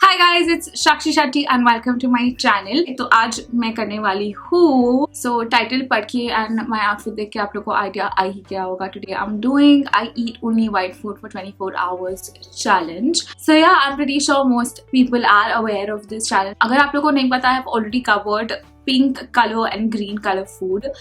Hi guys, it's Shakshi Shetty and welcome to my channel. तो आज मैं करने वाली हूँ टाइटल पढ़ के एंड माय आउटफिट देख के आप लोगों को आइडिया आ ही गया होगा. Today I am doing I eat only white food for 24 hours challenge. So yeah, I'm pretty sure most people are aware of this challenge. अगर आप लोगों को नहीं पता, I've already covered pink color and green color food.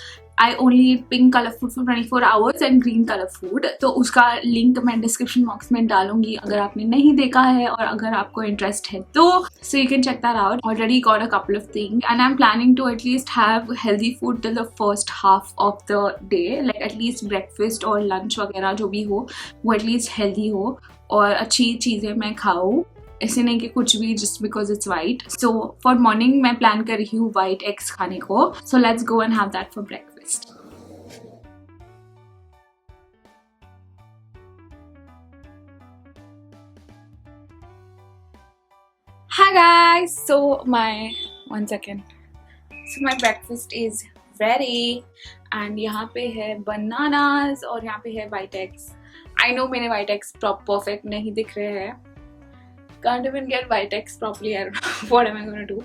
I only eat pink color food for 24 hours and green color food. तो उसका link मैं description box में डालूंगी अगर आपने नहीं देखा है और अगर आपको इंटरेस्ट है तो. So you can check that out. Already got a couple of things and I'm planning to at least have healthy food till the first half of the day. Like at least breakfast और lunch वगैरह जो भी हो वो at least healthy हो और अच्छी चीज़ें मैं खाऊँ. ऐसे नहीं कि कुछ भी just because it's white. So for morning मैं plan कर रही हूँ white eggs खाने को. So let's go and have that for breakfast. Hi guys, so my breakfast is ready and यहाँ पे है bananas और यहाँ पे है white eggs. I know मेरे white eggs perfect नहीं दिख रहे हैं. Can't even get white eggs properly. I don't know what am I going to do.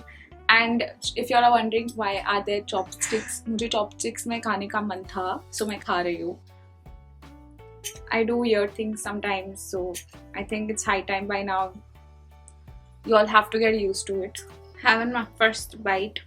And if you all are wondering why are there chopsticks, मुझे chopsticks में खाने का मन था, so मैं खा रही हूँ. I do weird things sometimes, so I think it's high time by now. You all have to get used to it. Having my first bite.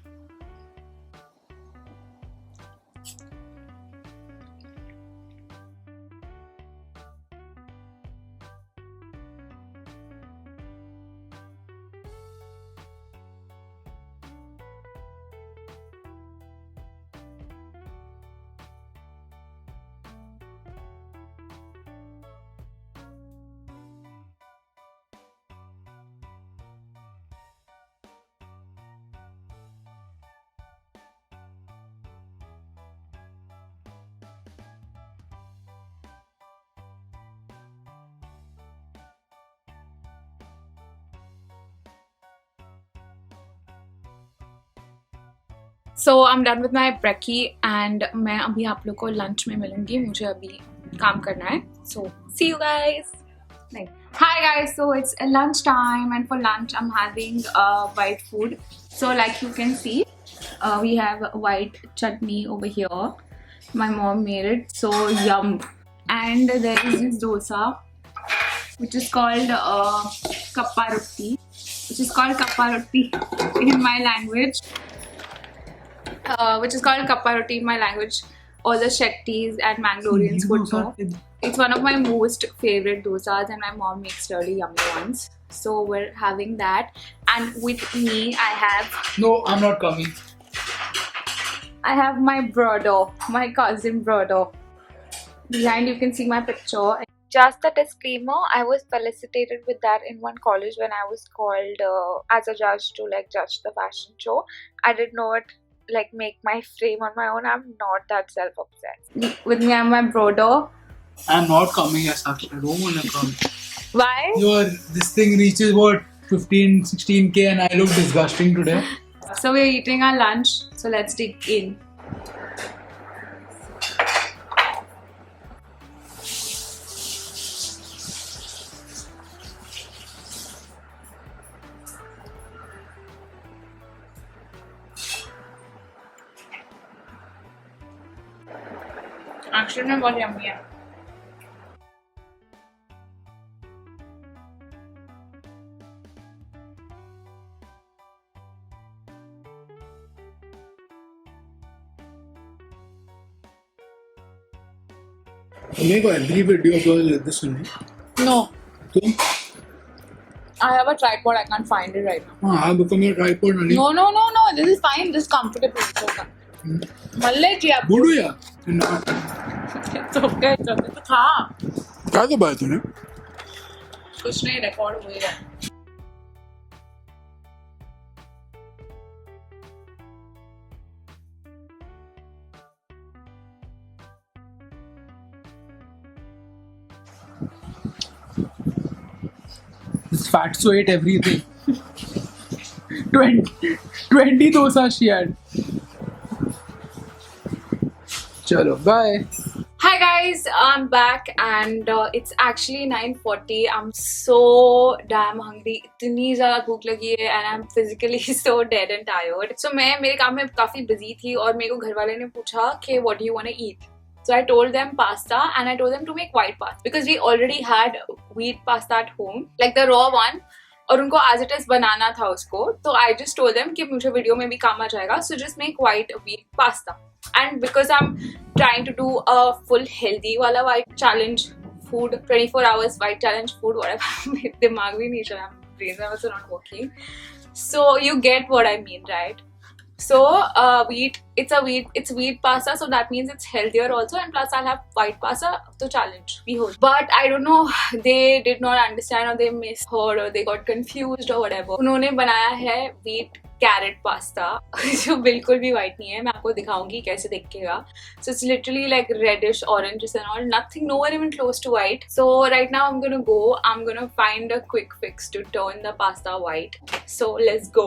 So I'm done with my brekkie and मैं अभी आप लोग को lunch में मिलूंगी. मुझे अभी काम करना है. So see you guys. Hi guys, so it's lunch time and for lunch I'm having white food. So like you can see, we have white chutney over here. My mom made it, so yum. And there is this dosa, which is called kappa roti, in my language. All the Shetties and Mangaloreans would know. It's one of my most favorite dosas and my mom makes really yummy ones. So we're having that. And with me I have... No, I'm not coming. I have my brother, my cousin brother. Behind you can see my picture. Just a disclaimer, I was felicitated with that in one college when I was called as a judge to judge the fashion show. I did not make my frame on my own. I'm not that self-obsessed. With me, I'm my brother. I'm not coming as such. I don't want to come. Why? This thing reaches what? 15, 16k and I look disgusting today. So we're eating our lunch. So let's dig in. Actually, बहुत yummy है. Make every video girl like this one. No. So? I have a tripod. I can't find it right now. I become your tripod. No. This is fine. This is comfortable. Malle ji aap. Budu ya? It's okay. तो था. क्या तो बात है ना? कुछ नहीं record हुई है. This fatso ate everything. 20 dosa she had. Chalo, bye. Hi Hi guys, I'm back and it's actually 9:40. I'm so damn hungry. इतनी ज़्यादा भूख लगी है and I'm physically so dead and tired. So मैं मेरे काम में काफ़ी busy थी और मेरे को घर वाले ने पूछा कि what do you want to eat? So I told them pasta and I told them to make white pasta because we already had wheat pasta at home, like the raw one. और उनको as it is बनाना था उसको, तो I just told them कि मुझे video में भी काम आ जाएगा, so just make white wheat pasta. And because I'm trying to do a full healthy wala white challenge food, 24 hours white challenge food, whatever, dimag bhi nahi chala, brain was also not working. So you get what I mean, right? So it's wheat pasta, so that means it's healthier also, and plus I'll have white pasta to challenge we hold. But I don't know, they did not understand or they misheard or they got confused or whatever. उन्होंने बनाया है wheat carat pasta जो बिल्कुल भी white नहीं है. मैं आपको दिखाऊंगी कैसे दिखेगा. So it's literally like reddish orange and all, nothing, nowhere even close to white. So right now I'm gonna find a quick fix to turn the pasta white. So let's go.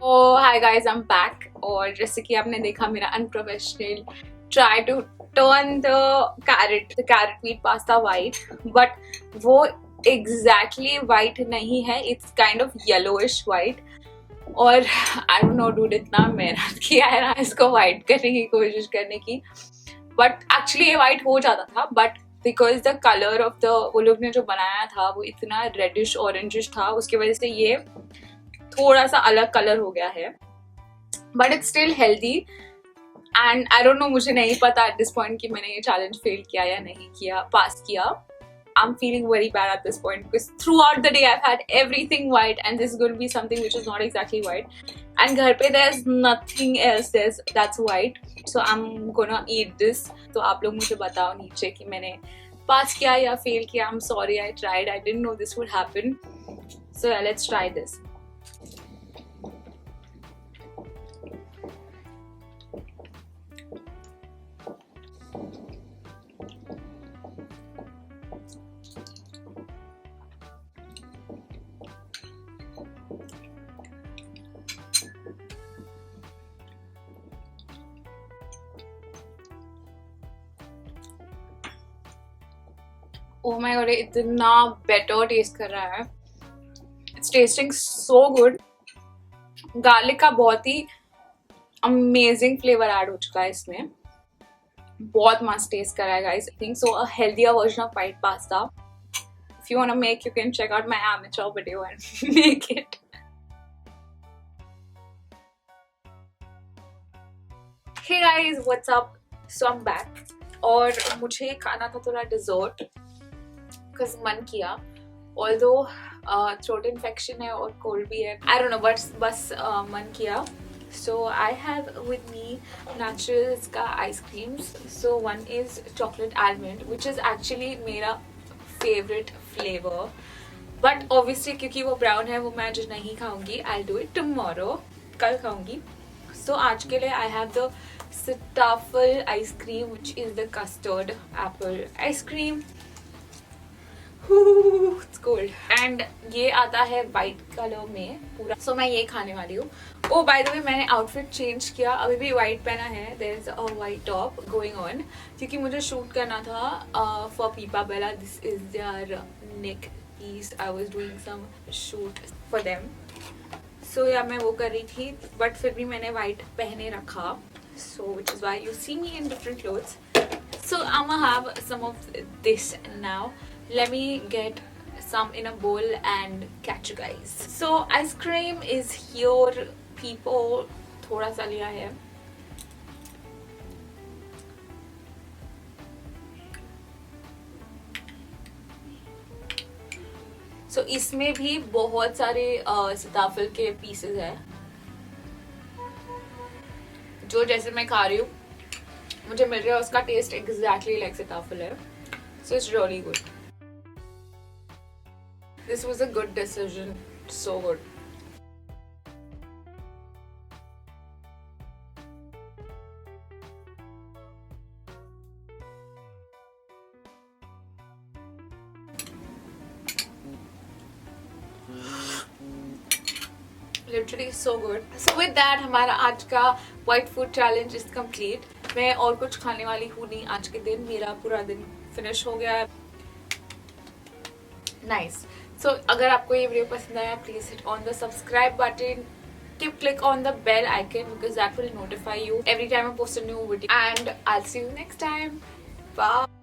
Oh, hi guys, I'm back. और जैसे कि आपने देखा मेरा unprofessional try to turn the carrot wheat pasta white, but वो exactly white नहीं है. It's kind of yellowish white. और I don't know dude, इतना मेहनत किया है ना इसको white करने की कोशिश करने की, but actually ये white हो जाता था, but because the color of the वो लोग ने जो बनाया था वो इतना reddish orangish था, उसकी वजह से ये थोड़ा सा अलग कलर हो गया है. But it's still healthy and I don't know, मुझे नहीं पता एट दिस पॉइंट कि मैंने ये चैलेंज फेल किया या नहीं किया, पास किया. I am feeling very bad at this point because throughout the day I had everything white and this is going to be something which is not exactly white. And घर पे there is nothing else that's white, so I am gonna eat this. तो आप लोग मुझे बताओ नीचे कि मैंने पास किया या फेल किया. I am sorry, I tried, I didn't know this would happen. So let's try this. Oh my god, इतना better taste कर रहा है. It's tasting so good. Garlic का बहुत ही amazing flavor add हो चुका है इसमें. बहुत मस्त taste कर रहा है guys. I think so a healthier version of white pasta. If you want to make, you can check out my amateur video and make it. Hey guys, what's up? So I'm back. और मुझे खाना था थोड़ा dessert. Because मन किया, although throat infection है और cold भी है, I don't know, बस मन किया. So I have with me Naturals का ice creams. So one is chocolate almond, which is actually मेरा favorite flavor. But obviously क्योंकि वो brown है वो मैं आज नहीं खाऊंगी. I'll do it tomorrow. कल खाऊंगी. So आज के लिए I have the Sitaffel ice cream, which is the custard apple ice cream. It's cold. And ये आता है white color में पूरा. So मैं ये खाने वाली हूँ. Oh, by the way, मैंने outfit change किया. अभी भी white पहना है. There's a white top going on. क्योंकि मुझे shoot करना था for Pipa Bella. This is their neck piece. I was doing some shoot for them. So yeah, मैं वो कर रही थी. But फिर भी मैंने white पहने रखा. So which is why you see me in different clothes. So I'm gonna have some of this now. Let me get some in a bowl and catch you guys. So ice cream is here, people. थोड़ा सा लिया है. सो इसमें भी बहुत सारे सीताफल के पीसेस है, जो जैसे मैं खा रही हूँ मुझे मिल रहा है उसका टेस्ट एग्जैक्टली लाइक सीताफल है. So it's really good. This was a good decision. So good. Literally so good. So with that हमारा आज का white food challenge is complete. मैं और कुछ खाने वाली हूँ नहीं आज के दिन. मेरा पूरा दिन फिनिश हो गया है. Nice. So अगर आपको ये वीडियो पसंद आया please hit on the subscribe button. Click on the bell icon because that will notify you every time I post a new video. And I'll see you next time. Bye.